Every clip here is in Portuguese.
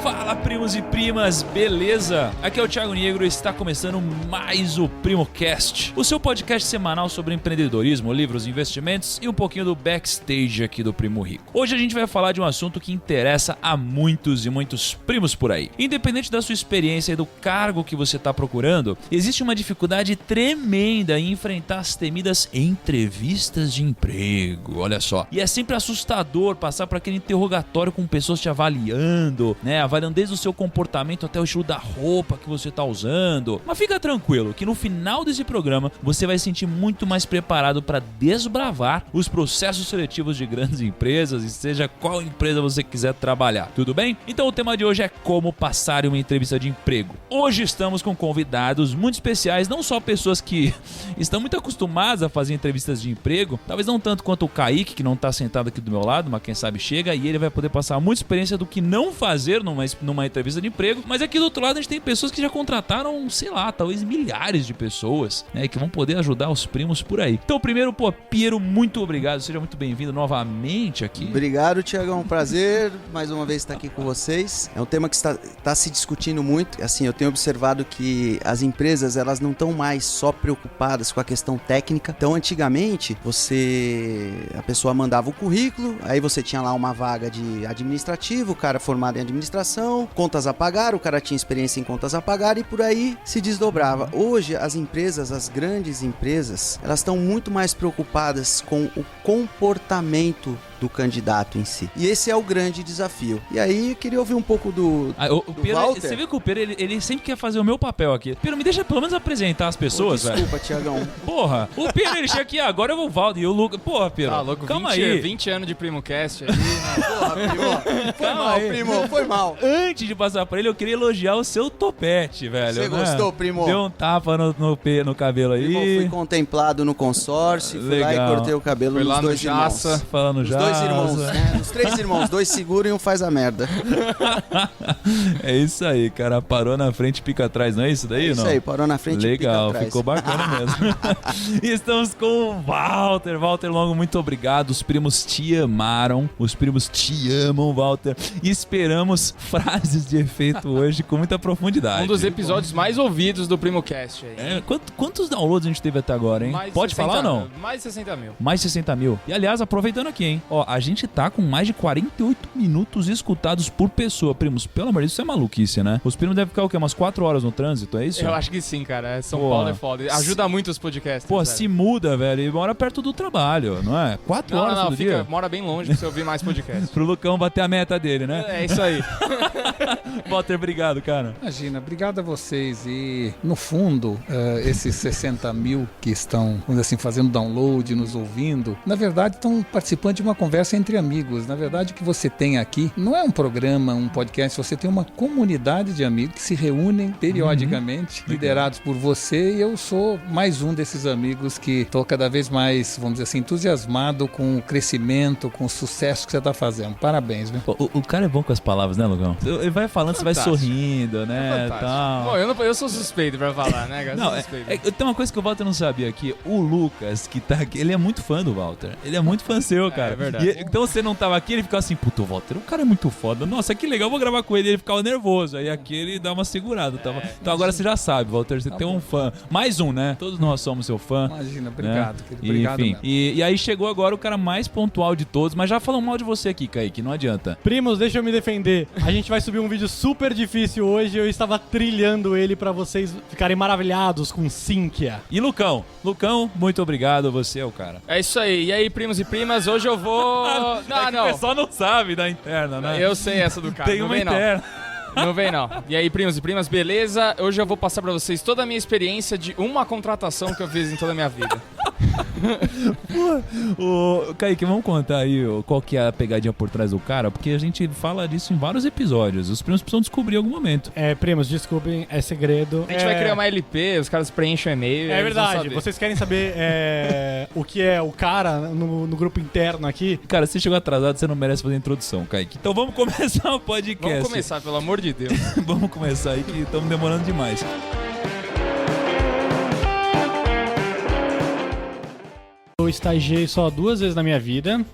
Fala, primos e primas, beleza? Aqui é o Thiago Negro e está começando mais o PrimoCast, o seu podcast semanal sobre empreendedorismo, livros, investimentos e um pouquinho do backstage aqui do Primo Rico. Hoje a gente vai falar de um assunto que interessa a muitos e muitos primos por aí. Independente da sua experiência e do cargo que você está procurando, existe uma dificuldade tremenda em enfrentar as temidas entrevistas de emprego, olha só. E é sempre assustador passar por aquele interrogatório com pessoas te avaliando, né? Avaliando desde o seu comportamento até o estilo da roupa que você está usando. Mas fica tranquilo que no final desse programa você vai se sentir muito mais preparado para desbravar os processos seletivos de grandes empresas e seja qual empresa você quiser trabalhar, tudo bem? Então o tema de hoje é como passar uma entrevista de emprego. Hoje estamos com convidados muito especiais, não só pessoas que estão muito acostumadas a fazer entrevistas de emprego, talvez não tanto quanto o Kaique, que não está sentado aqui do meu lado, mas quem sabe chega e ele vai poder passar muita experiência do que não fazer numa entrevista de emprego, mas aqui do outro lado a gente tem pessoas que já contrataram, sei lá, talvez milhares de pessoas, né, que vão poder ajudar os primos por aí. Então primeiro, Piero, muito obrigado, seja muito bem-vindo novamente aqui. Obrigado, Thiago, é um prazer mais uma vez estar aqui com vocês. É um tema que está se discutindo muito, assim, eu tenho observado que as empresas, elas não estão mais só preocupadas com a questão técnica. Então antigamente, a pessoa mandava o currículo, aí você tinha lá uma vaga de administrativo, o cara formado em administração, contas a pagar, o cara tinha experiência em contas a pagar e por aí se desdobrava. Hoje as empresas, as grandes empresas, elas estão muito mais preocupadas com o comportamento do candidato em si. E esse é o grande desafio. E aí eu queria ouvir um pouco do Pedro, Walter. Você viu que o Pedro, ele sempre quer fazer o meu papel aqui. Pedro, me deixa pelo menos apresentar as pessoas, velho. Desculpa, Thiagão. Porra, o Pedro, ele chega aqui, agora eu vou o Walter e o Lucas. Porra, Pedro, louco, calma 20, aí. 20 anos de PrimoCast aí. Porra, primo. Foi mal, aí. primo, foi mal. Antes de passar pra ele, eu queria elogiar o seu topete, velho. Você né? gostou, primo? Deu um tapa no cabelo aí. Primo, fui contemplado no consórcio, fui lá e cortei o cabelo Foi dos lá no dois irmãos. Jaça. Falando já. Os dois irmãos, né? Os três irmãos, dois seguram e um faz a merda. É isso aí, cara. Parou na frente, pica atrás, não é isso daí, Isso não? aí, parou na frente e pica Legal, atrás. ficou bacana mesmo. E estamos com o Walter. Walter Longo, muito obrigado. Os primos te amaram. Os primos te amam, Walter. E esperamos frases de efeito hoje com muita profundidade. Um dos episódios mais ouvidos do PrimoCast aí. Quantos downloads a gente teve até agora, hein? Mais Pode 60, falar ou não? Mais de 60 mil. Mais 60 mil. E aliás, aproveitando aqui, hein? Ó, a gente tá com mais de 48 minutos escutados por pessoa, primos. Pelo amor de Deus, isso é maluquice, né? Os primos devem ficar o quê? Umas 4 horas no trânsito, é isso? Eu acho que sim, cara. São Pô. Paulo é foda. Ajuda muito os podcasts. Pô, velho. se muda, velho, e mora perto do trabalho, não é? 4 horas todo dia. Mora bem longe pra você ouvir mais podcasts. Pro Lucão bater a meta dele, né? É isso aí. Walter, obrigado, cara. Imagina, obrigado a vocês. E no fundo, esses 60 mil que estão, vamos dizer assim, fazendo download, nos ouvindo, na verdade estão participando de uma conversa entre amigos. Na verdade, o que você tem aqui não é um programa, um podcast, você tem uma comunidade de amigos que se reúnem periodicamente, liderados por você, e eu sou mais um desses amigos que estou cada vez mais, vamos dizer assim, entusiasmado com o crescimento, com o sucesso que você está fazendo. Parabéns, viu? O cara é bom com as palavras, né, Lucão? Ele vai falando, você vai sorrindo, né? Tal. Bom, eu sou suspeito pra falar, né, cara? Não, tem uma coisa que o Walter não sabia aqui. O Lucas, que tá aqui, ele é muito fã do Walter. Ele é muito fã seu, cara. É verdade. Então você não tava aqui, ele ficava assim, puto, Walter, o cara é muito foda. Nossa, que legal, vou gravar com ele. Ele ficava nervoso. Aí aqui ele dá uma segurada. Então agora você já sabe, Walter, você tem um fã. Mais um, né? Todos nós somos seu fã. Imagina, obrigado, né? querido. Obrigado Enfim, mesmo. e aí chegou agora o cara mais pontual de todos, mas já falou mal de você aqui, Kaique, não adianta. Primos, deixa eu me defender. A gente vai subir um vídeo super difícil hoje. Eu estava trilhando ele pra vocês ficarem maravilhados com Cynthia. E Lucão, muito obrigado, você é o cara. É isso aí. E aí, primos e primas, hoje eu vou... O pessoal não sabe da interna, né? Eu sei essa do cara. Tem não uma vem, interna. Não vem, não. E aí, primos e primas, beleza? Hoje eu vou passar pra vocês toda a minha experiência de uma contratação que eu fiz em toda a minha vida. Ô, Kaique, vamos contar aí qual que é a pegadinha por trás do cara, porque a gente fala disso em vários episódios. Os primos precisam descobrir em algum momento. Primos, desculpem, é segredo. A gente vai criar uma LP, os caras preenchem o e-mail. É verdade, vocês querem saber o que é o cara no grupo interno aqui? Cara, você chegou atrasado, você não merece fazer a introdução, Kaique. Então vamos começar o podcast. Vamos começar, pelo amor de Deus. Vamos começar aí que estamos demorando demais. Eu estagiei só 2 vezes na minha vida.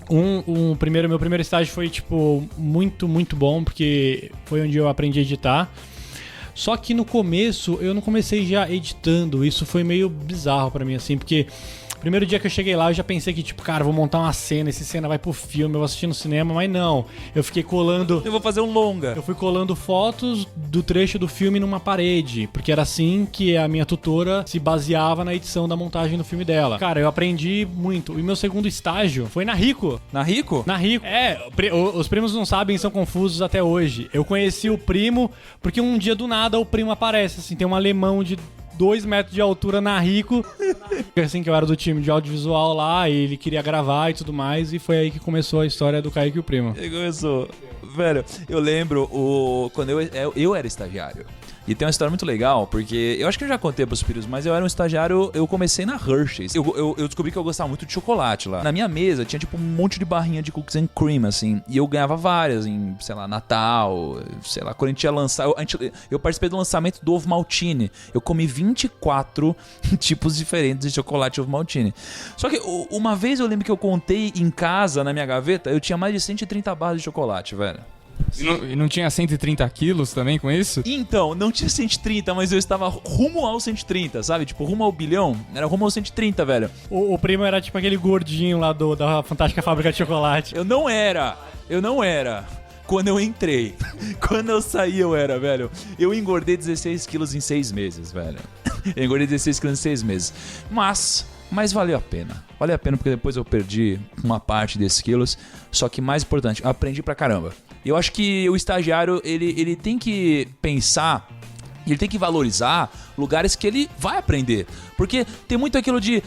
Meu primeiro estágio foi, tipo, muito, muito bom, porque foi onde eu aprendi a editar. Só que no começo, eu não comecei já editando. Isso foi meio bizarro pra mim, assim, porque... Primeiro dia que eu cheguei lá, eu já pensei que, tipo, cara, vou montar uma cena, essa cena vai pro filme, eu vou assistir no cinema, mas não. Eu fiquei colando... Eu vou fazer um longa. Eu fui colando fotos do trecho do filme numa parede, porque era assim que a minha tutora se baseava na edição da montagem do filme dela. Cara, eu aprendi muito. E meu segundo estágio foi na Rico. Na Rico? Na Rico. Os primos não sabem, são confusos até hoje. Eu conheci o primo porque um dia do nada o primo aparece, assim, tem um alemão de 2 metros de altura na Rico. Assim, que eu era do time de audiovisual lá, e ele queria gravar e tudo mais, e foi aí que começou a história do Kaique e o primo. Ele começou. Velho, eu lembro quando eu era estagiário. E tem uma história muito legal, porque eu acho que eu já contei pros filhos, mas eu era um estagiário, eu comecei na Hershey's. Eu descobri que eu gostava muito de chocolate lá. Na minha mesa tinha tipo um monte de barrinha de cookies and cream, assim, e eu ganhava várias em, sei lá, Natal, sei lá, quando a gente ia lançar... Eu participei do lançamento do ovo maltine. Eu comi 24 tipos diferentes de chocolate ovo maltine. Só que uma vez eu lembro que eu contei em casa, na minha gaveta, eu tinha mais de 130 barras de chocolate, velho. E não tinha 130 quilos também com isso? Então, não tinha 130, mas eu estava rumo ao 130, sabe? Tipo, rumo ao bilhão. Era rumo ao 130, velho. O primo era tipo aquele gordinho lá da Fantástica Fábrica de Chocolate. Eu não era. Quando eu entrei. Quando eu saí, eu era, velho. Eu engordei 16 quilos em 6 meses, velho. Eu engordei 16 quilos em 6 meses. Mas valeu a pena. Valeu a pena porque depois eu perdi uma parte desses quilos. Só que mais importante, eu aprendi pra caramba. Eu acho que o estagiário, ele tem que pensar, ele tem que valorizar lugares que ele vai aprender. Porque tem muito aquilo de...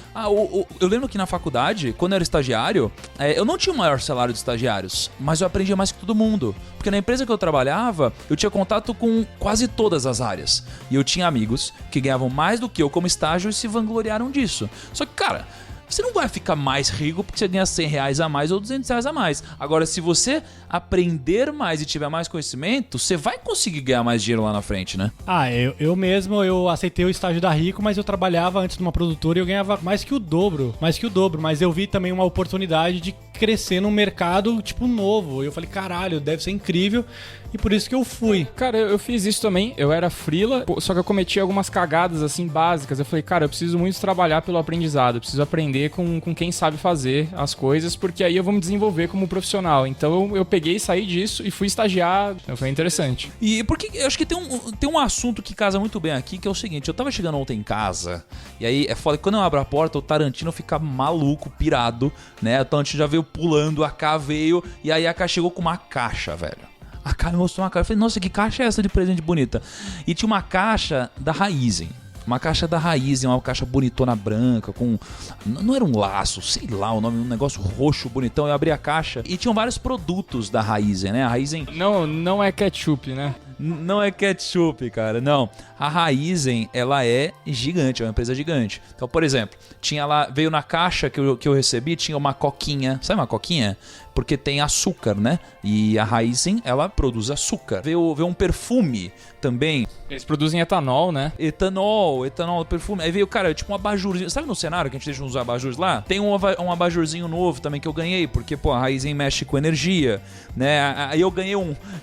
eu lembro que na faculdade, quando eu era estagiário, eu não tinha o maior salário de estagiários, mas eu aprendia mais que todo mundo. Porque na empresa que eu trabalhava, eu tinha contato com quase todas as áreas. E eu tinha amigos que ganhavam mais do que eu como estágio e se vangloriaram disso. Só que, cara... Você não vai ficar mais rico porque você ganha 100 reais a mais ou 200 reais a mais. Agora, se você aprender mais e tiver mais conhecimento, você vai conseguir ganhar mais dinheiro lá na frente, né? Eu mesmo aceitei o estágio da Rico, mas eu trabalhava antes numa produtora e eu ganhava mais que o dobro. Mas eu vi também uma oportunidade de crescer num mercado, tipo, novo. Eu falei, caralho, deve ser incrível. E por isso que eu fui. Cara, eu fiz isso também. Eu era freela, só que eu cometi algumas cagadas, assim, básicas. Eu falei, cara, eu preciso muito trabalhar pelo aprendizado. Eu preciso aprender com quem sabe fazer as coisas, porque aí eu vou me desenvolver como profissional. Então eu peguei, saí disso e fui estagiar. Então foi interessante. E porque eu acho que tem um assunto que casa muito bem aqui, que é o seguinte. Eu tava chegando ontem em casa, e aí é foda que quando eu abro a porta, o Tarantino fica maluco, pirado, né? O Tarantino já veio pulando, a K veio, e aí a K chegou com uma caixa, velho. A K me mostrou uma caixa. Eu falei, nossa, que caixa é essa de presente bonita? E tinha uma caixa da Raizen. Uma caixa da Raizen, uma caixa bonitona branca, com... Não era um laço, sei lá o nome, um negócio roxo bonitão. Eu abri a caixa e tinham vários produtos da Raizen, né? A Raizen... Não é ketchup, né? Não é ketchup, cara, não. A Raizen, ela é gigante, é uma empresa gigante. Então, por exemplo, tinha lá, veio na caixa que eu recebi, tinha uma coquinha. Sabe uma coquinha? Porque tem açúcar, né? E a Raizen, ela produz açúcar. Veio um perfume também. Eles produzem etanol, né? Etanol, perfume. Aí veio, cara, tipo um abajurzinho. Sabe no cenário que a gente deixa uns abajures lá? Tem um abajurzinho novo também que eu ganhei, porque, pô, a Raizen mexe com energia, né? Aí eu ganhei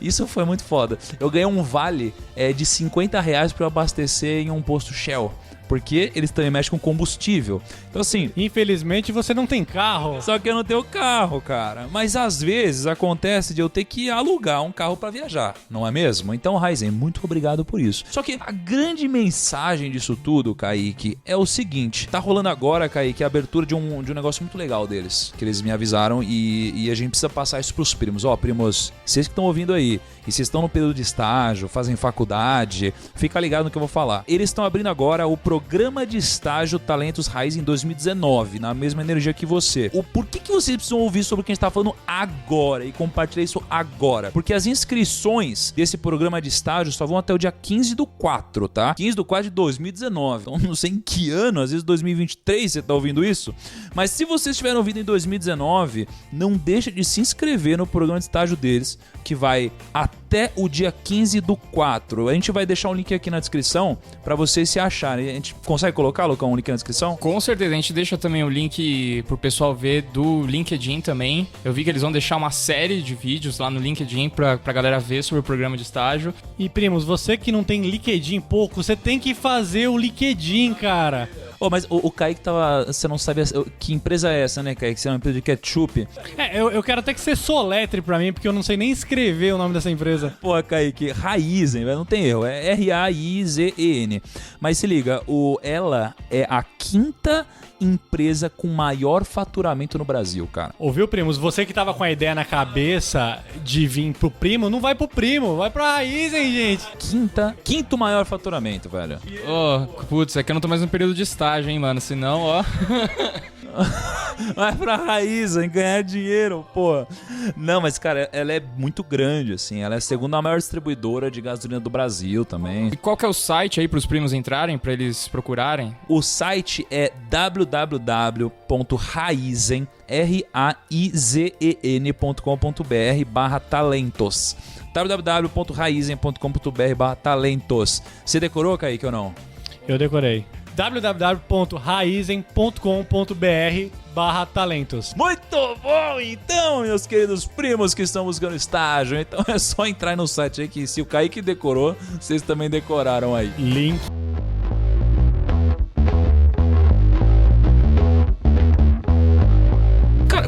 isso foi muito foda. Eu ganhei um vale de 50 reais pra eu abastecer em um posto Shell. Porque eles também mexem com combustível. Então, assim... Infelizmente, você não tem carro. Só que eu não tenho carro, cara. Mas, às vezes, acontece de eu ter que alugar um carro pra viajar. Não é mesmo? Então, Raizen, muito obrigado por isso. Só que a grande mensagem disso tudo, Kaique, é o seguinte. Tá rolando agora, Kaique, a abertura de um negócio muito legal deles. Que eles me avisaram e a gente precisa passar isso pros primos. Ó, primos, vocês que estão ouvindo aí, e vocês estão no período de estágio, fazem faculdade, fica ligado no que eu vou falar. Eles estão abrindo agora o programa programa de estágio Talentos Raiz em 2019, na mesma energia que você. Por que vocês precisam ouvir sobre o que a gente tá falando agora e compartilhar isso agora? Porque as inscrições desse programa de estágio só vão até o dia 15/4, tá? 15/4 de 2019. Então não sei em que ano, às vezes 2023 você tá ouvindo isso. Mas se vocês estiverem ouvindo em 2019, não deixa de se inscrever no programa de estágio deles, que vai até o dia 15/4. A gente vai deixar um link aqui na descrição para vocês se acharem. A gente consegue colocar, Lucão, um link na descrição? Com certeza, a gente deixa também o link pro pessoal ver do LinkedIn também. Eu vi que eles vão deixar uma série de vídeos lá no LinkedIn pra galera ver sobre o programa de estágio. E, primos, você que não tem LinkedIn pouco, você tem que fazer o LinkedIn, cara. Mas o Kaique tava... Você não sabia que empresa é essa, né, Kaique? Você é uma empresa de ketchup. Eu quero até que você soletre pra mim, porque eu não sei nem escrever o nome dessa empresa. Pô, Kaique, Raizen, não tem erro. É R-A-I-Z-E-N. Mas se liga, ela é a 5ª empresa com maior faturamento no Brasil, cara. Ouviu, primos? Você que tava com a ideia na cabeça de vir pro Primo, não vai pro Primo, vai pra Raizen, gente. Quinto maior faturamento, velho. Putz, é que eu não tô mais no período de estágio, hein, mano? Senão, Vai pra Raizen ganhar dinheiro, pô. Não, mas, cara, ela é muito grande, assim. Ela é a 2ª maior distribuidora de gasolina do Brasil também. E qual que é o site aí pros primos entrarem, pra eles procurarem? O site é www.raizen, raizen.com.br/talentos. www.raizen.com.br/talentos. Você decorou, Kaique, ou não? Eu decorei. www.raizen.com.br/talentos. Muito bom, então, meus queridos primos que estão buscando estágio. Então é só entrar no site aí que se o Kaique decorou, vocês também decoraram aí. Link.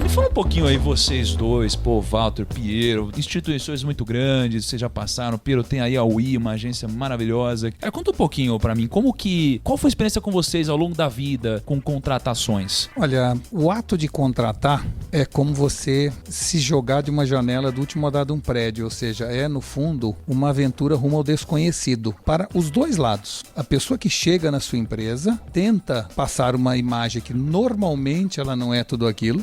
Me fala um pouquinho aí, vocês dois, Walter, Piero, instituições muito grandes, vocês já passaram. Piero tem aí a UI, uma agência maravilhosa. Cara, conta um pouquinho pra mim, qual foi a experiência com vocês ao longo da vida com contratações? Olha, o ato de contratar é como você se jogar de uma janela do último andar de um prédio, ou seja, é no fundo uma aventura rumo ao desconhecido, para os dois lados. A pessoa que chega na sua empresa tenta passar uma imagem que normalmente ela não é tudo aquilo.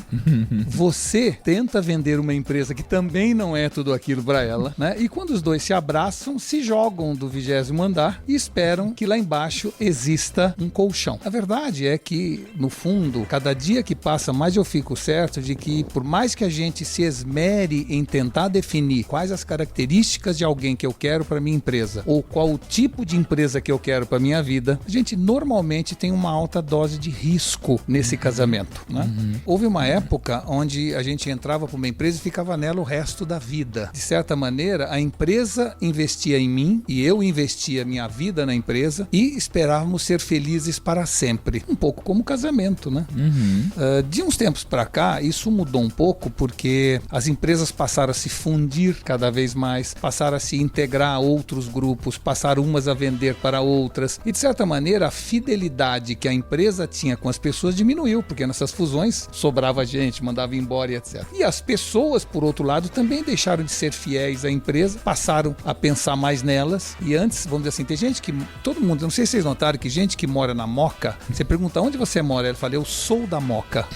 Você tenta vender uma empresa que também não é tudo aquilo para ela, né? E quando os dois se abraçam, se jogam do 20º andar e esperam que lá embaixo exista um colchão. A verdade é que, no fundo, cada dia que passa, mais eu fico certo de que, por mais que a gente se esmere em tentar definir quais as características de alguém que eu quero para minha empresa, ou qual o tipo de empresa que eu quero para minha vida, a gente normalmente tem uma alta dose de risco nesse casamento, né? Houve uma época onde a gente entrava para uma empresa e ficava nela o resto da vida. De certa maneira, a empresa investia em mim e eu investia minha vida na empresa e esperávamos ser felizes para sempre. Um pouco como casamento, né? De uns tempos para cá, isso mudou um pouco porque as empresas passaram a se fundir cada vez mais, passaram a se integrar a outros grupos, passaram umas a vender para outras e, de certa maneira, a fidelidade que a empresa tinha com as pessoas diminuiu, porque nessas fusões sobrava gente, mandava embora e etc. E as pessoas, por outro lado, também deixaram de ser fiéis à empresa, passaram a pensar mais nelas. E antes, vamos dizer assim, tem gente que... Todo mundo, não sei se vocês notaram que gente que mora na Moca, você pergunta onde você mora, ele fala, eu sou da Moca.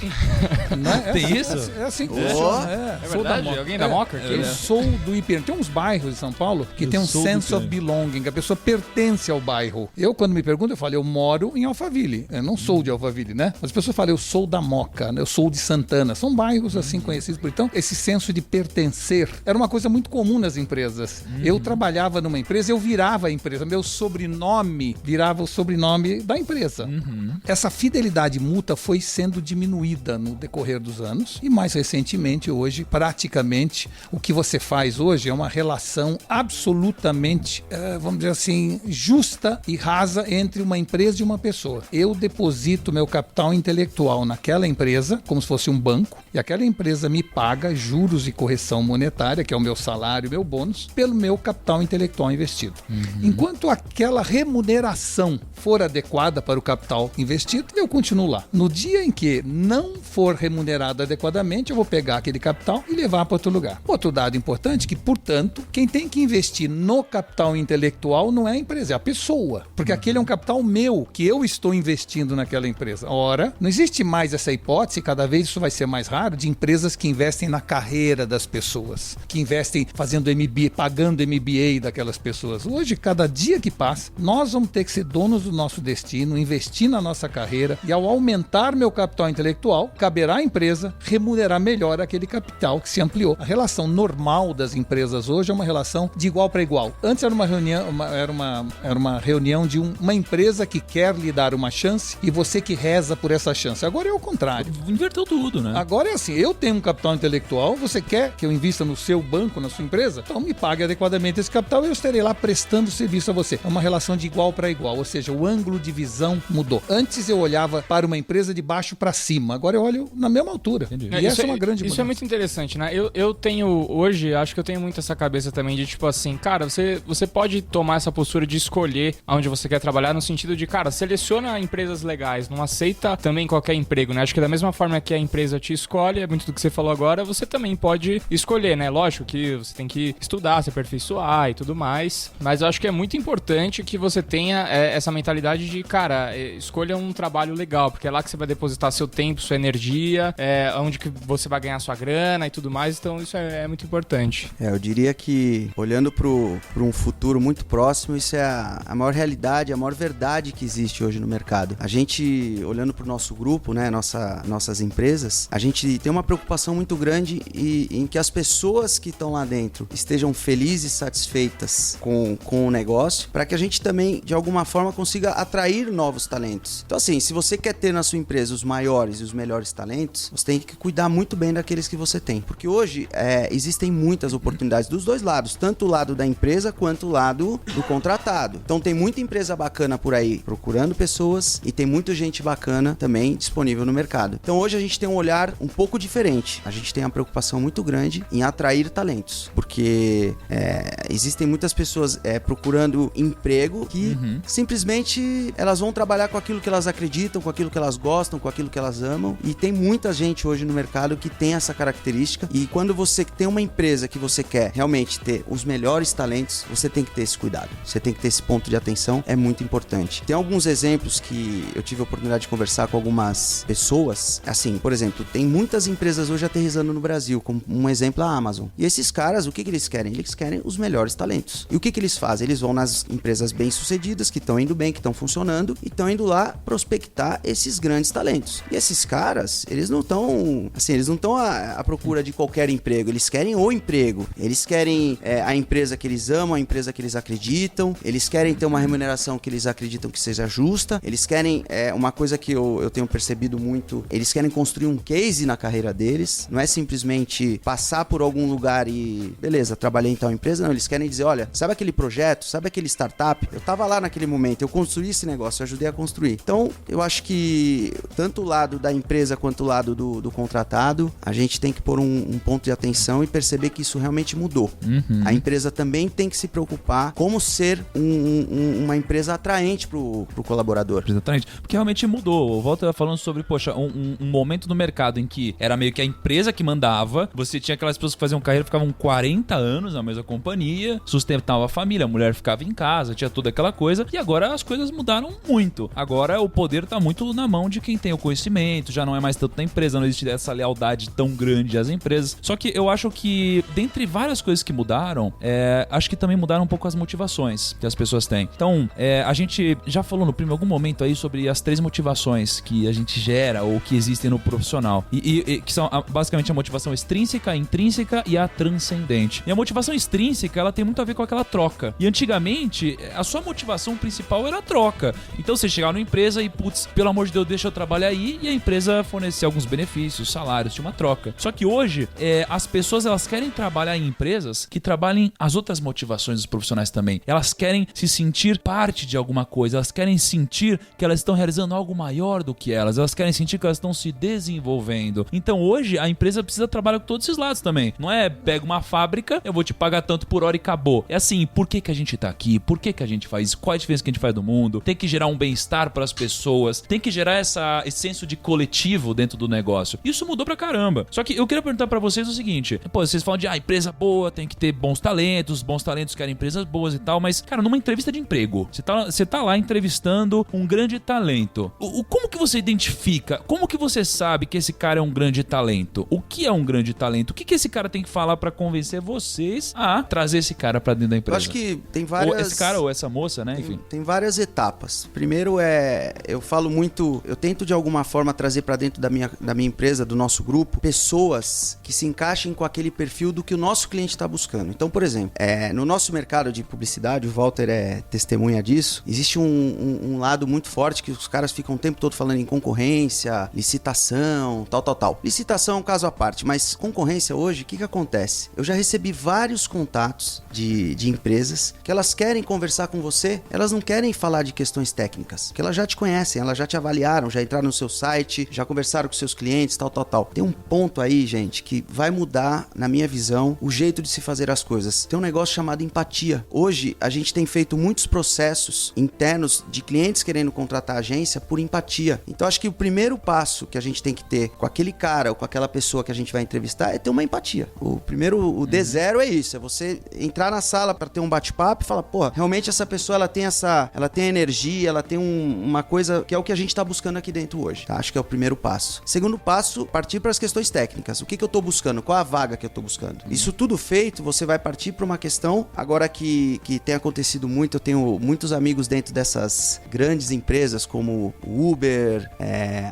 Tem isso? É assim que funciona. É verdade? Alguém da Moca? Eu sou do Ipiranga. Tem uns bairros de São Paulo que tem um sense of belonging, a pessoa pertence ao bairro. Eu, quando me perguntam, eu falo, eu moro em Alphaville. Eu não sou de Alphaville, né? Mas as pessoas falam, eu sou da Moca, né? Eu sou de Santana. São bairros assim conhecidos por... Então, esse senso de pertencer era uma coisa muito comum nas empresas. Eu trabalhava numa empresa, eu virava a empresa. Meu sobrenome virava o sobrenome da empresa. Essa fidelidade mútua foi sendo diminuída no decorrer dos anos e mais recentemente, hoje, praticamente, o que você faz hoje é uma relação absolutamente, vamos dizer assim, justa e rasa entre uma empresa e uma pessoa. Eu deposito meu capital intelectual naquela empresa, como se fosse um banco, e aquela empresa me paga juros e correção monetária, que é o meu salário, meu bônus, pelo meu capital intelectual investido. Enquanto aquela remuneração for adequada para o capital investido, eu continuo lá. No dia em que não for remunerado adequadamente, eu vou pegar aquele capital e levar para outro lugar. Outro dado importante é que, portanto, quem tem que investir no capital intelectual não é a empresa, é a pessoa. Porque aquele é um capital meu, que eu estou investindo naquela empresa. Ora, não existe mais essa hipótese, cada vez isso vai ser mais raro, de empresas que investem na carreira das pessoas, que investem fazendo MBA, pagando MBA daquelas pessoas. Hoje, cada dia que passa, nós vamos ter que ser donos do nosso destino, investir na nossa carreira e, ao aumentar meu capital intelectual, caberá à empresa remunerar melhor aquele capital que se ampliou. A relação normal das empresas hoje é uma relação de igual para igual. Antes era uma reunião, era uma reunião de uma empresa que quer lhe dar uma chance e você que reza por essa chance. Agora é o contrário. Inverteu tudo, né? Agora é assim, eu tenho um capital intelectual, você quer que eu invista no seu banco, na sua empresa? Então me pague adequadamente esse capital e eu estarei lá prestando serviço a você. É uma relação de igual para igual, ou seja, o ângulo de visão mudou. Antes eu olhava para uma empresa de baixo para cima, agora eu olho na mesma altura. Entendi. E essa é uma grande mudança. Isso é muito interessante, né? Eu tenho, hoje, acho que eu tenho muito essa cabeça também de tipo assim, cara, você pode tomar essa postura de escolher onde você quer trabalhar no sentido de, cara, seleciona empresas legais, não aceita também qualquer emprego, né? Acho que da mesma forma que a empresa te escolhe, é muito do que você falou agora, você também pode escolher, né? Lógico que você tem que estudar, se aperfeiçoar e tudo mais, mas eu acho que é muito importante que você tenha essa mentalidade de, cara, escolha um trabalho legal, porque é lá que você vai depositar seu tempo, sua energia, onde que você vai ganhar sua grana e tudo mais, então isso é muito importante. Eu diria que, olhando para um futuro muito próximo, isso é a maior realidade, a maior verdade que existe hoje no mercado. A gente, olhando para o nosso grupo, né, nossas empresas, a gente tem uma preocupação muito grande em que as pessoas que estão lá dentro estejam felizes e satisfeitas com o negócio, para que a gente também, de alguma forma, consiga atrair novos talentos. Então, assim, se você quer ter na sua empresa os maiores e os melhores talentos, você tem que cuidar muito bem daqueles que você tem. Porque hoje existem muitas oportunidades dos dois lados, tanto o lado da empresa quanto o lado do contratado. Então tem muita empresa bacana por aí procurando pessoas e tem muita gente bacana também disponível no mercado. Então hoje a gente tem um olhar um pouco diferente. A gente tem uma preocupação muito grande em atrair talentos, porque existem muitas pessoas procurando emprego que simplesmente elas vão trabalhar com aquilo que elas acreditam, com aquilo que elas gostam, com aquilo que elas amam, e tem muita gente hoje no mercado que tem essa característica. E quando você tem uma empresa que você quer realmente ter os melhores talentos, você tem que ter esse cuidado, você tem que ter esse ponto de atenção, é muito importante. Tem alguns exemplos que eu tive a oportunidade de conversar com algumas pessoas, assim, por exemplo, tem muitas empresas hoje aterrissando no Brasil, como um exemplo a Amazon, e esses caras, o que eles querem? Eles querem os melhores talentos. E o que eles fazem? Eles vão nas empresas bem-sucedidas, que estão indo bem, que estão funcionando, e estão indo lá prospectar esses grandes talentos. E esses caras, eles não estão, assim, eles não estão à procura de qualquer emprego, eles querem o emprego, eles querem a empresa que eles amam, a empresa que eles acreditam, eles querem ter uma remuneração que eles acreditam que seja justa, eles querem, uma coisa que eu tenho percebido muito, eles querem construir um case na carreira deles, não é simplesmente passar por algum lugar e, beleza, trabalhei em tal empresa, não, eles querem dizer, olha, sabe aquele projeto, sabe aquele startup? Eu tava lá naquele momento, eu construí esse negócio, eu ajudei a construir. Então, eu acho que tanto o lado da empresa quanto o lado do contratado, a gente tem que pôr um ponto de atenção e perceber que isso realmente mudou. A empresa também tem que se preocupar como ser uma empresa atraente pro colaborador. Exatamente, porque realmente mudou. O Walter tá falando sobre, poxa, um momento no mercado em que era meio que a empresa que mandava, você tinha aquelas pessoas que faziam carreira, ficavam 40 anos na mesma companhia, sustentavam a família, a mulher ficava em casa, tinha toda aquela coisa, e agora as coisas mudaram muito. Agora o poder tá muito na mão de quem tem o conhecimento, já não é mais tanto da empresa, não existe essa lealdade tão grande às empresas. Só que eu acho que, dentre várias coisas que mudaram, acho que também mudaram um pouco as motivações que as pessoas têm. Então, a gente já falou no primeiro algum momento aí sobre as 3 motivações que a gente gera ou que existem no profissional. E que são basicamente a motivação extrínseca, a intrínseca e a transcendente. E a motivação extrínseca, ela tem muito a ver com aquela troca. E antigamente, a sua motivação principal era a troca. Então você chegava numa empresa e, putz, pelo amor de Deus, deixa eu trabalhar aí, e a empresa fornecia alguns benefícios, salários, tinha uma troca. Só que hoje, as pessoas, elas querem trabalhar em empresas que trabalhem as outras motivações dos profissionais também. Elas querem se sentir parte de alguma coisa, elas querem sentir que elas estão realizando algo maior do que elas querem sentir que elas estão se desenvolvendo. Então hoje a empresa precisa trabalhar com todos esses lados também. Não é pega uma fábrica, eu vou te pagar tanto por hora e acabou. É assim, por que a gente tá aqui? Por que a gente faz isso? Qual a diferença que a gente faz no mundo? Tem que gerar um bem-estar para as pessoas, tem que gerar esse senso de coletivo dentro do negócio. Isso mudou pra caramba. Só que eu queria perguntar pra vocês o seguinte, pô, vocês falam de empresa boa, tem que ter bons talentos querem empresas boas e tal, mas, cara, numa entrevista de emprego, você tá lá entrevistando um grande talento. Como que você identifica? Como que você sabe que esse cara é um grande talento? O que é um grande talento? O que esse cara tem que falar pra convencer vocês a trazer esse cara pra dentro da empresa? Eu acho que tem várias... Ou esse cara ou essa moça, né? Enfim. Tem várias etapas. Primeiro eu falo muito, eu tento de alguma forma trazer pra dentro da minha empresa, do nosso grupo, pessoas que se encaixem com aquele perfil do que o nosso cliente está buscando. Então, por exemplo, no nosso mercado de publicidade, o Walter é testemunha disso, existe um lado muito forte que os caras ficam o tempo todo falando em concorrência, licitação, tal. Licitação é um caso à parte, mas concorrência hoje, o que acontece? Eu já recebi vários contatos de empresas que elas querem conversar com você, elas não querem falar de questões técnicas, porque elas já te conhecem, elas já te avaliaram, já entraram no seu site, já conversaram com seus clientes, tal. Tem um ponto aí, gente, que vai mudar, na minha visão, o jeito de se fazer as coisas. Tem um negócio chamado empatia. Hoje, a gente tem feito muitos processos internos de clientes querendo contratar a agência por empatia. Então, acho que o primeiro passo que a gente tem que ter com aquele cara ou com aquela pessoa que a gente vai entrevistar é ter uma empatia. O D0 é isso, é você entrar na sala para ter um bate-papo e falar, pô, realmente essa pessoa, ela tem energia, ela tem uma coisa que é o que a gente tá buscando aqui dentro hoje, tá? Acho que é o primeiro passo. Segundo passo, partir para as questões técnicas. O que eu tô buscando? Qual a vaga que eu tô buscando? Isso tudo feito, você vai partir para uma questão, agora que tem acontecido muito, eu tenho muitos amigos dentro dessas grandes empresas como Uber,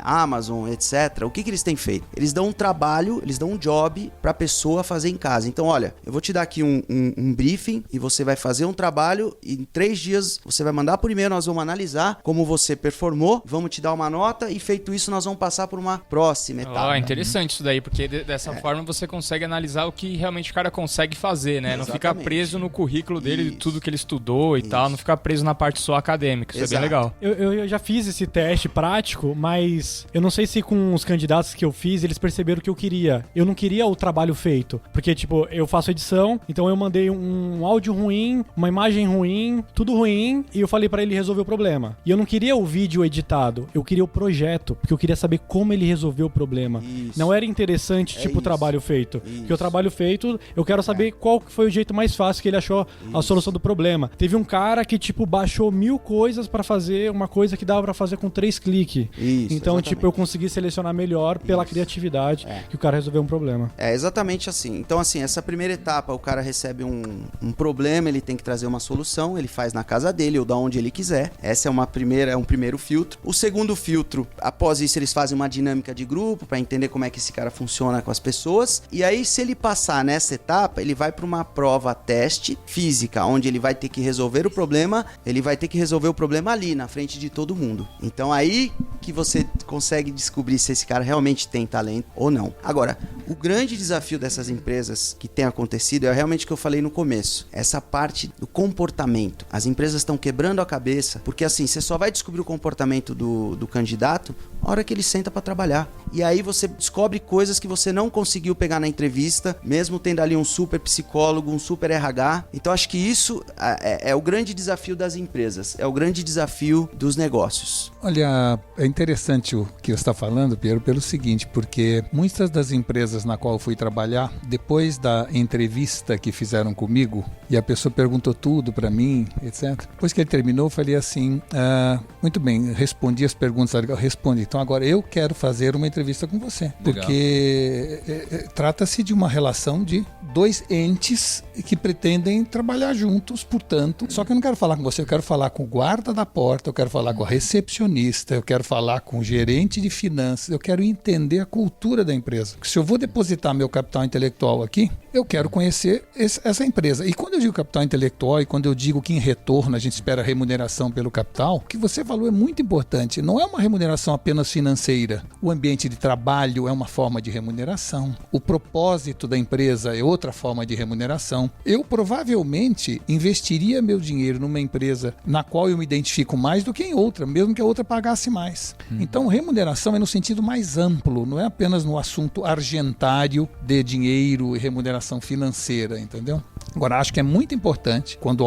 Amazon, etc. O que eles têm feito? Eles dão um trabalho, eles dão um job pra pessoa fazer em casa. Então, olha, eu vou te dar aqui um briefing e você vai fazer um trabalho e em 3 dias você vai mandar por e-mail, nós vamos analisar como você performou, vamos te dar uma nota e feito isso nós vamos passar por uma próxima etapa. Interessante isso daí, porque dessa forma você consegue analisar o que realmente o cara consegue fazer, né? Não ficar preso no currículo dele, de tudo que ele estudou e tal, não ficar preso na parte só acadêmica, isso é bem legal. Eu já fiz esse teste prático, mas eu não sei se com os candidatos que eu fiz, eles perceberam o que eu queria. Eu não queria o trabalho feito, porque tipo, eu faço edição, então eu mandei um áudio ruim, uma imagem ruim, tudo ruim, e eu falei pra ele resolver o problema. E eu não queria o vídeo editado, eu queria o projeto, porque eu queria saber como ele resolveu o problema. Isso. Não era interessante, tipo, o trabalho feito. Porque o trabalho feito, eu quero saber qual foi o jeito mais fácil que ele achou a solução do problema. Teve um cara que, tipo, baixou 1000 coisas pra fazer uma coisa que dava pra fazer com 3 cliques. Isso, então, exatamente. Tipo, eu consegui selecionar melhor pela criatividade que o cara resolveu um problema. É exatamente assim. Então, assim, essa primeira etapa, o cara recebe um problema, ele tem que trazer uma solução, ele faz na casa dele ou da onde ele quiser. Essa é um primeiro filtro. O segundo filtro, após isso, eles fazem uma dinâmica de grupo pra entender como é que esse cara funciona com as pessoas. E aí, se ele passar nessa etapa, ele vai pra uma prova teste física, onde ele vai ter que resolver o problema, ele vai ter que resolver o problema ali, na frente de todo mundo. Então, aí que você consegue descobrir se esse cara realmente tem talento ou não. Agora, o grande desafio dessas empresas que tem acontecido é realmente o que eu falei no começo, essa parte do comportamento. As empresas estão quebrando a cabeça, porque assim, você só vai descobrir o comportamento do candidato na hora que ele senta para trabalhar. E aí você descobre coisas que você não conseguiu pegar na entrevista, mesmo tendo ali um super psicólogo, um super RH. Então acho que isso é o grande desafio das empresas, é o grande desafio dos negócios. Olha, é interessante o que você está falando, Piero, pelo seguinte, porque muitas das empresas na qual eu fui trabalhar, depois da entrevista que fizeram comigo, e a pessoa perguntou tudo para mim, etc. Depois que ele terminou, eu falei assim, muito bem, respondi as perguntas, respondi. Então agora eu quero fazer uma entrevista com você. Legal. Porque trata-se de uma relação de 2 entes que pretendem trabalhar juntos, portanto. Só que eu não quero falar com você, eu quero falar com o guarda da porta, eu quero falar com a recepcionista, eu quero falar com o gerente de finanças, eu quero entender a cultura da empresa. Porque se eu vou depositar meu capital intelectual aqui, eu quero conhecer essa empresa. E quando eu digo capital intelectual e quando eu digo que em retorno a gente espera remuneração pelo capital, o que você falou é muito importante. Não é uma remuneração apenas financeira. O ambiente de trabalho é uma forma de remuneração. O propósito da empresa é outra forma de remuneração. Eu provavelmente investiria meu dinheiro numa empresa na qual eu me identifico mais do que em outra, mesmo que a outra pagasse mais. Então, remuneração é no sentido mais amplo, não é apenas no assunto argentário de dinheiro e remuneração financeira, entendeu? Agora, acho que é muito importante, quando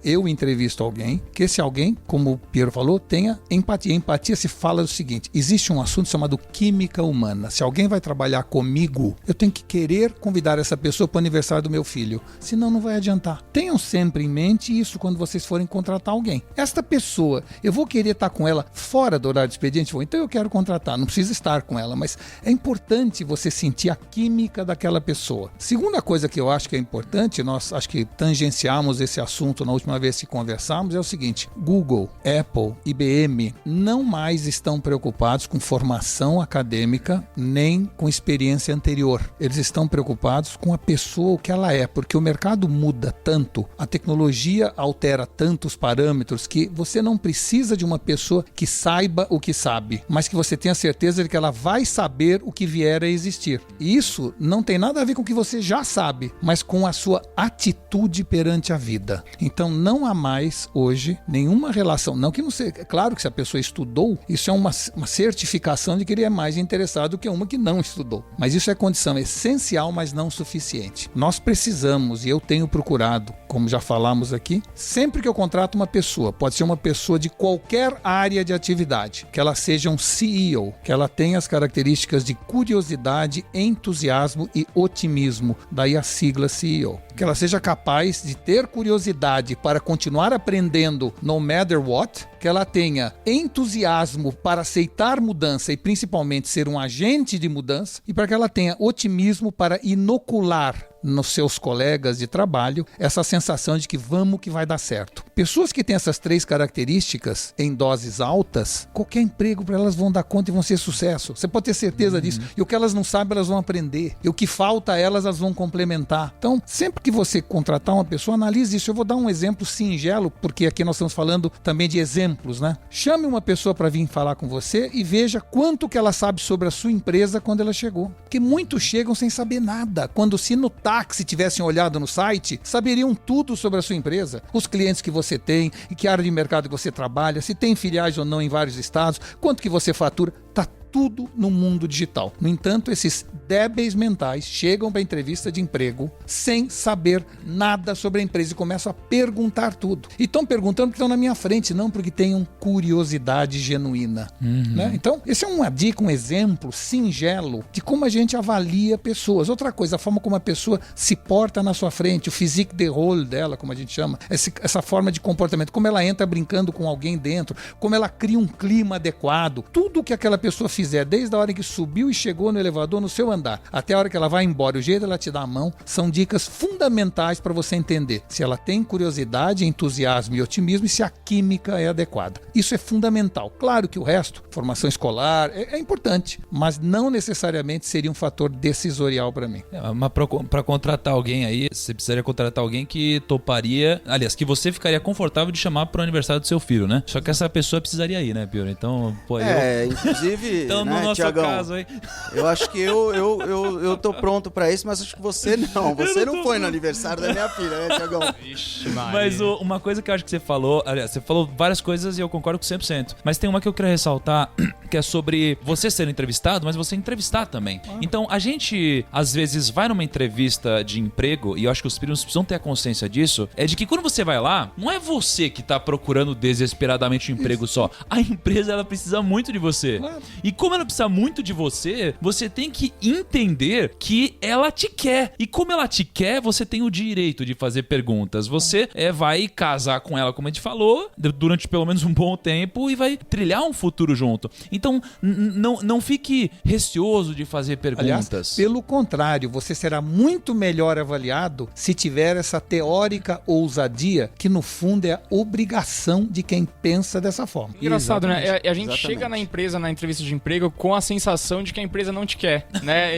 eu entrevisto alguém, que esse alguém, como o Piero falou, tenha empatia. Empatia se fala do seguinte: existe um assunto chamado química humana. Se alguém vai trabalhar comigo, eu tenho que querer convidar essa pessoa para o aniversário do meu filho, senão não vai adiantar. Tenham sempre em mente isso quando vocês forem contratar alguém. Esta pessoa, eu vou querer estar com ela fora do horário de expediente? Então eu quero contratar, não precisa estar com ela, mas é importante você sentir a química daquela pessoa. Segunda coisa que eu acho que é importante, nós acho que tangenciamos esse assunto na última vez que conversamos, é o seguinte: Google, Apple, IBM não mais estão preocupados com formação acadêmica nem com experiência anterior. Eles estão preocupados com a pessoa, o que ela é, porque o mercado muda tanto, a tecnologia altera tantos parâmetros que você não precisa de uma pessoa que saiba o que sabe, mas que você tenha certeza de que ela vai saber o que vier a existir. E isso não tem nada a ver com o que você já sabe, mas com a sua atitude perante a vida. Então não há mais hoje nenhuma relação, não que não seja, é claro que se a pessoa estudou, isso é uma certificação de que ele é mais interessado do que uma que não estudou. Mas isso é condição essencial, mas não suficiente. Nós precisamos, e eu tenho procurado, como já falamos aqui, sempre que eu contrato uma pessoa, pode ser uma pessoa de qualquer área de atividade, que ela seja um CEO, que ela tenha as características de curiosidade, entusiasmo e otimismo, daí a sigla CEO. Que ela seja capaz de ter curiosidade para continuar aprendendo no matter what, que ela tenha entusiasmo para aceitar mudança e principalmente ser um agente de mudança, e para que ela tenha otimismo para inocular nos seus colegas de trabalho essa sensação de que vamos que vai dar certo. Pessoas que têm essas três características em doses altas, qualquer emprego para elas vão dar conta e vão ser sucesso. Você pode ter certeza disso. E o que elas não sabem, elas vão aprender. E o que falta a elas, elas vão complementar. Então, sempre que você contratar uma pessoa, analise isso. Eu vou dar um exemplo singelo, porque aqui nós estamos falando também de exemplos, né? Chame uma pessoa para vir falar com você e veja quanto que ela sabe sobre a sua empresa quando ela chegou. Porque muitos chegam sem saber nada. Quando se notar que se tivessem olhado no site, saberiam tudo sobre a sua empresa, os clientes que você tem, em que área de mercado que você trabalha, se tem filiais ou não em vários estados, quanto que você fatura, tá tudo no mundo digital. No entanto, esses débeis mentais chegam para a entrevista de emprego sem saber nada sobre a empresa e começam a perguntar tudo. E estão perguntando porque estão na minha frente, não porque tenham curiosidade genuína. Né? Então, esse é uma dica, um exemplo singelo de como a gente avalia pessoas. Outra coisa, a forma como a pessoa se porta na sua frente, o physique de rôle dela, como a gente chama, essa forma de comportamento, como ela entra brincando com alguém dentro, como ela cria um clima adequado, tudo que aquela pessoa fizer, desde a hora que subiu e chegou no elevador no seu andar, até a hora que ela vai embora, o jeito ela te dá a mão, são dicas fundamentais para você entender se ela tem curiosidade, entusiasmo e otimismo e se a química é adequada. Isso é fundamental. Claro que o resto, formação escolar, é importante, mas não necessariamente seria um fator decisorial para mim. Mas para contratar alguém aí, você precisaria contratar alguém que toparia, aliás, que você ficaria confortável de chamar para o aniversário do seu filho, né? Só que essa pessoa precisaria ir, né, Piero? Então, pô, inclusive, então, né, no nosso Thiagão, caso aí. eu acho que eu tô pronto pra isso, mas acho que você não. Você não foi no aniversário da minha filha, né, Thiagão? Ixi, Maria. Mas uma coisa que eu acho que você falou, aliás, você falou várias coisas e eu concordo com 100%, mas tem uma que eu queria ressaltar, que é sobre você ser entrevistado, mas você entrevistar também. Então, a gente, às vezes, vai numa entrevista de emprego, e eu acho que os primos precisam ter a consciência disso, é de que quando você vai lá, não é você que tá procurando desesperadamente um emprego só. A empresa, ela precisa muito de você. E como ela precisa muito de você, você tem que entender que ela te quer. E como ela te quer, você tem o direito de fazer perguntas. Você vai casar com ela, como a gente falou, durante pelo menos um bom tempo e vai trilhar um futuro junto. Então, não fique receoso de fazer perguntas. Aliás, pelo contrário, você será muito melhor avaliado se tiver essa teórica ousadia, que no fundo é a obrigação de quem pensa dessa forma. Engraçado, né? A gente Exatamente. chega na empresa, na entrevista de emprego, emprego com a sensação de que a empresa não te quer, né?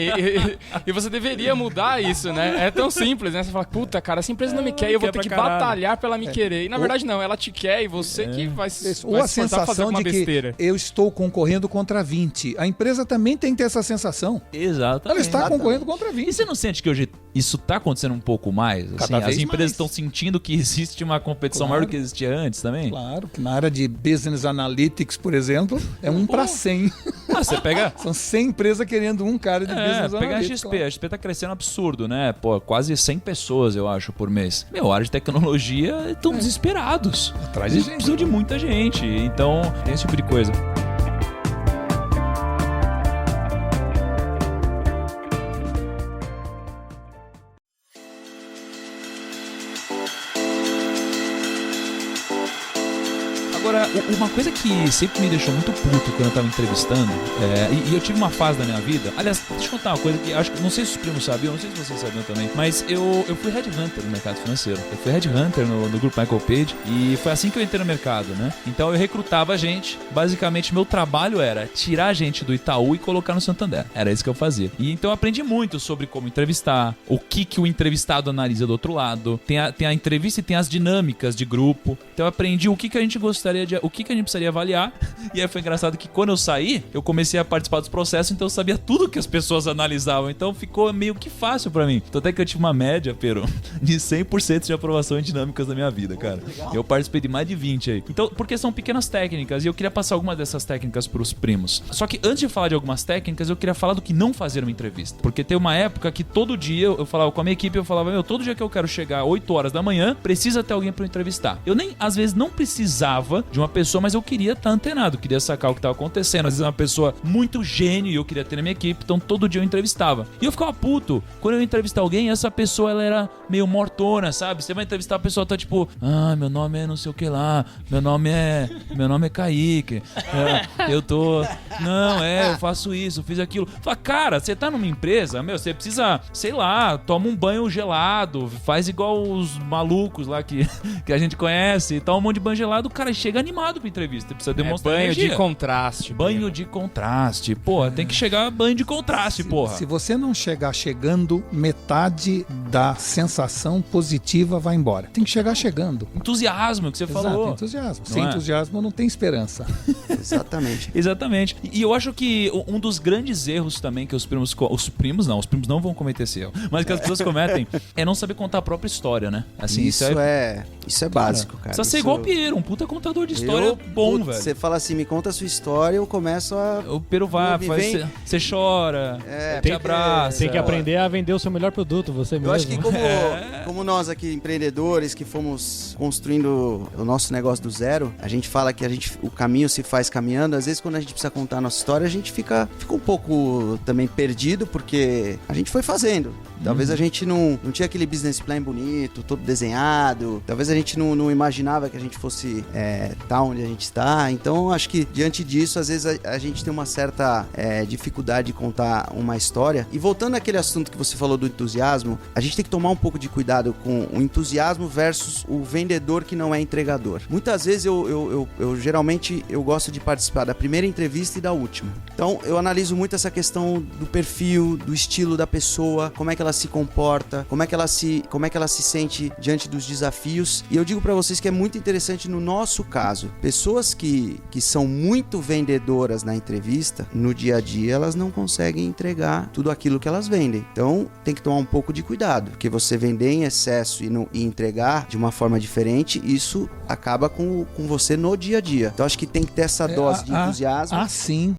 E você deveria mudar isso, né? É tão simples, né? Você fala, puta, cara, essa empresa não me quer e eu vou ter que batalhar pra ela me querer. E na verdade não, ela te quer e você que vai se Ou a esforçar pra fazer sensação uma de besteira. que eu estou concorrendo contra 20. A empresa também tem que ter essa sensação. Exatamente. Ela está concorrendo contra 20. E você não sente que hoje isso tá acontecendo um pouco mais? Assim, Cada vez as empresas mais. estão sentindo que existe uma competição Claro. maior do que existia antes também? Claro, que na área de Business Analytics, por exemplo, é 1 para 100. Ah, você pega... São 100 empresas querendo um cara de Business pega a Analytics. XP. A XP tá crescendo absurdo, né? Pô, quase 100 pessoas, eu acho, por mês. Meu, a área de tecnologia estão desesperados. Atrás de Eles gente. precisam de muita gente. Então, tem esse tipo de coisa. Agora, uma coisa que sempre me deixou muito puto quando eu tava entrevistando, e eu tive uma fase da minha vida, aliás, deixa eu contar uma coisa que acho que, não sei se os primos sabiam, não sei se vocês sabiam também, mas eu fui headhunter no mercado financeiro. Eu fui headhunter no grupo Michael Page e foi assim que eu entrei no mercado, né? Então eu recrutava gente, basicamente meu trabalho era tirar gente do Itaú e colocar no Santander. Era isso que eu fazia. E então eu aprendi muito sobre como entrevistar, o que o entrevistado analisa do outro lado, tem a entrevista e tem as dinâmicas de grupo. Então eu aprendi o que a gente gostaria o que a gente precisaria avaliar. E aí foi engraçado que quando eu saí, eu comecei a participar dos processos, então eu sabia tudo que as pessoas analisavam. Então ficou meio que fácil pra mim. Então até que eu tive uma média, Pero, de 100% de aprovação em dinâmicas da minha vida, cara. Eu participei de mais de 20 aí. Então, porque são pequenas técnicas e eu queria passar algumas dessas técnicas pros primos. Só que antes de falar de algumas técnicas, eu queria falar do que não fazer numa entrevista. Porque tem uma época que todo dia eu falava com a minha equipe, eu falava, todo dia que eu quero chegar 8 horas da manhã, precisa ter alguém pra eu entrevistar. Eu nem, às vezes, não precisava de uma pessoa, mas eu queria estar antenado, queria sacar o que estava acontecendo. Às vezes uma pessoa muito gênio e eu queria ter na minha equipe, então todo dia eu entrevistava. E eu ficava puto quando eu ia entrevistar alguém, essa pessoa ela era meio mortona, sabe? Você vai entrevistar a pessoa, tá tipo, meu nome é não sei o que lá, meu nome é Kaique, eu faço isso, fiz aquilo. Fala, cara, você tá numa empresa, você precisa, sei lá, toma um banho gelado, faz igual os malucos lá que a gente conhece, toma um monte de banho gelado, o cara chega animado pra entrevista, precisa demonstrar banho energia. de contraste. Banho de contraste. Porra, tem que chegar banho de contraste, porra. Se você não chegar chegando, metade da sensação positiva vai embora. Tem que chegar chegando. Entusiasmo, que você Exato, falou. entusiasmo. Não Sem é? entusiasmo não tem esperança. Exatamente. Exatamente. E eu acho que um dos grandes erros também que os primos não vão cometer esse erro, mas que as pessoas cometem é não saber contar a própria história, né? Assim, Isso é básico, cara. Precisa ser Isso- igual o Piero, um puta contador de história bom, putz, velho. Você fala assim, me conta a sua história, eu começo a... O Piero vai, Me vem- você chora, te tem- abraça. Tem que aprender a vender o seu melhor produto, você mesmo. Eu acho que como nós aqui, empreendedores, que fomos construindo o nosso negócio do zero, a gente fala que o caminho se faz caminhando. Às vezes, quando a gente precisa contar a nossa história, a gente fica um pouco também perdido, porque a gente foi fazendo. Talvez a gente não tinha aquele business plan bonito, todo desenhado. Talvez a gente não imaginava que a gente fosse tá onde a gente está. Então, acho que diante disso, às vezes a gente tem uma certa dificuldade de contar uma história. E voltando àquele assunto que você falou do entusiasmo, a gente tem que tomar um pouco de cuidado com o entusiasmo versus o vendedor que não é entregador. Muitas vezes eu geralmente eu gosto de participar da primeira entrevista e da última. Então, eu analiso muito essa questão do perfil, do estilo da pessoa, como é que ela se comporta, como é que ela se sente diante dos desafios. E eu digo pra vocês que é muito interessante no nosso caso. Pessoas que são muito vendedoras na entrevista, no dia a dia elas não conseguem entregar tudo aquilo que elas vendem. Então tem que tomar um pouco de cuidado, porque você vender em excesso e entregar de uma forma diferente, isso acaba com você no dia a dia. Então acho que tem que ter essa dose de entusiasmo. Sim.